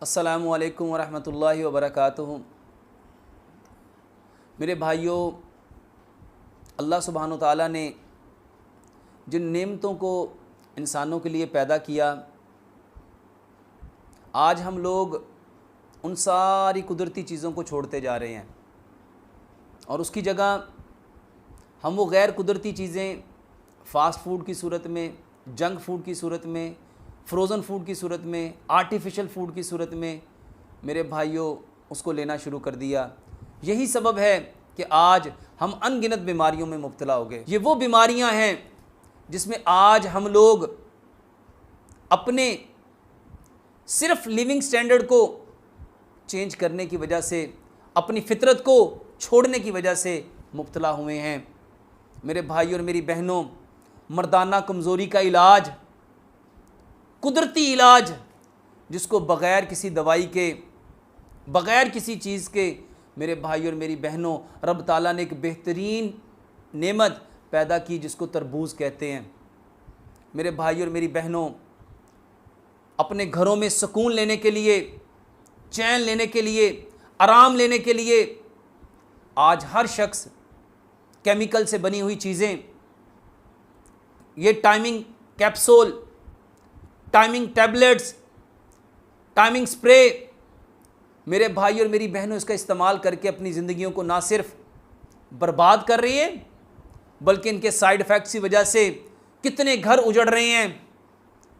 अस्सलामु अलैकुम वरहमतुल्लाहि वबरकातुहू। मेरे भाइयों, अल्लाह सुब्हानो ताला ने जिन नेमतों को इंसानों के लिए पैदा किया, आज हम लोग उन सारी कुदरती चीज़ों को छोड़ते जा रहे हैं और उसकी जगह हम वो गैर कुदरती चीज़ें फ़ास्ट फूड की सूरत में, जंक फूड की सूरत में, फ्रोज़न फूड की सूरत में, आर्टिफिशियल फूड की सूरत में मेरे भाइयों उसको लेना शुरू कर दिया। यही सबब है कि आज हम अनगिनत बीमारियों में मुब्तला हो गए। ये वो बीमारियां हैं जिसमें आज हम लोग अपने सिर्फ लिविंग स्टैंडर्ड को चेंज करने की वजह से, अपनी फितरत को छोड़ने की वजह से मुब्तला हुए हैं। मेरे भाइयों और मेरी बहनों, मर्दाना कमज़ोरी का इलाज, कुदरती इलाज, जिसको बग़ैर किसी दवाई के, बग़ैर किसी चीज़ के मेरे भाइयों और मेरी बहनों रब ताला ने एक बेहतरीन नेमत पैदा की जिसको तरबूज कहते हैं। मेरे भाइयों और मेरी बहनों, अपने घरों में सुकून लेने के लिए, चैन लेने के लिए, आराम लेने के लिए आज हर शख्स केमिकल से बनी हुई चीज़ें, ये timing capsule, timing tablets, timing spray, मेरे भाई और मेरी बहनों इसका इस्तेमाल करके अपनी ज़िंदगियों को ना सिर्फ बर्बाद कर रही है बल्कि इनके साइड इफ़ेक्ट्स की वजह से कितने घर उजड़ रहे हैं।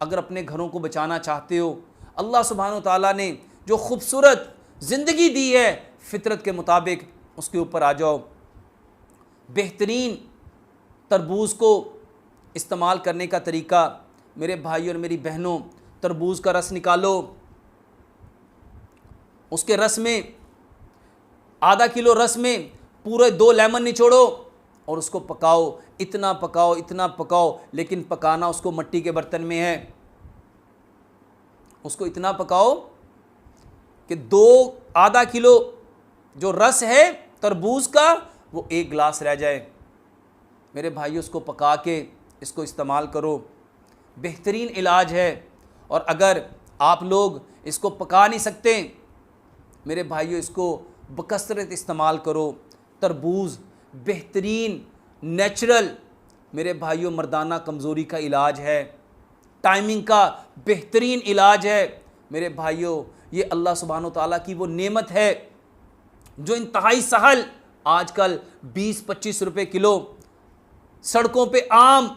अगर अपने घरों को बचाना चाहते हो, अल्लाह सुब्हानो ताला ने जो खूबसूरत ज़िंदगी दी है फितरत के मुताबिक, उसके ऊपर आ जाओ। बेहतरीन तरबूज को इस्तेमाल करने का तरीका, मेरे भाइयों और मेरी बहनों, तरबूज का रस निकालो, उसके रस में आधा किलो रस में पूरे 2 लेमन निचोड़ो और उसको पकाओ। इतना पकाओ, इतना पकाओ, लेकिन पकाना उसको मिट्टी के बर्तन में है। उसको इतना पकाओ कि आधा किलो जो रस है तरबूज का वो 1 गिलास रह जाए। मेरे भाइयों, उसको पका के इसको इस्तेमाल करो, बेहतरीन इलाज है। और अगर आप लोग इसको पका नहीं सकते, मेरे भाइयों इसको बकसरत इस्तेमाल करो। तरबूज बेहतरीन नेचुरल मेरे भाइयों मर्दाना कमज़ोरी का इलाज है, टाइमिंग का बेहतरीन इलाज है। मेरे भाइयों, ये अल्लाह सुब्हानो ताला की वो नेमत है जो इंतहाई सहल आजकल 20-25 रुपए किलो सड़कों पे आम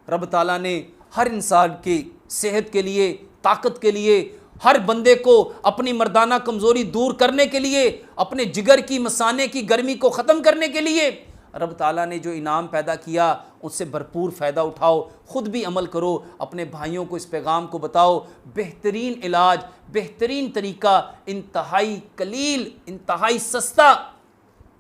रब ताला ने हर इंसान की सेहत के लिए, ताकत के लिए, हर बंदे को अपनी मर्दाना कमज़ोरी दूर करने के लिए, अपने जिगर की मसाने की गर्मी को ख़त्म करने के लिए रब ताला ने जो इनाम पैदा किया उससे भरपूर फ़ायदा उठाओ। ख़ुद भी अमल करो, अपने भाइयों को इस पैगाम को बताओ। बेहतरीन इलाज, बेहतरीन तरीका, इंतहाई कलील, इंतहाई सस्ता।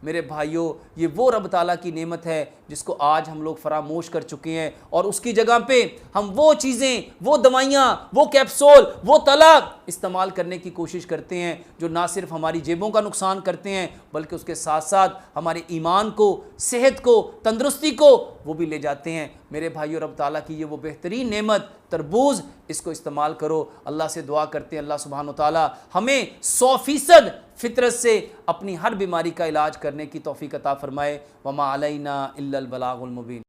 मेरे भाइयों, ये वो रब ताला की नेमत है जिसको आज हम लोग फरामोश कर चुके हैं और उसकी जगह पे हम वो चीज़ें, वो दवाइयाँ, वो कैप्सूल, वो तला इस्तेमाल करने की कोशिश करते हैं जो ना सिर्फ हमारी जेबों का नुकसान करते हैं बल्कि उसके साथ साथ हमारे ईमान को, सेहत को, तंदुरुस्ती को वो भी ले जाते हैं। मेरे भाइयों, रब ताला की ये वो बेहतरीन नेमत तरबूज, इसको इस्तेमाल करो। अल्लाह से दुआ करते हैं अल्लाह सुब्हानो ताला हमें 100% फितरत से अपनी हर बीमारी का इलाज करने की तौफीक अता फरमाए। वमा अलैना इल्लल बलागुल मुबीन।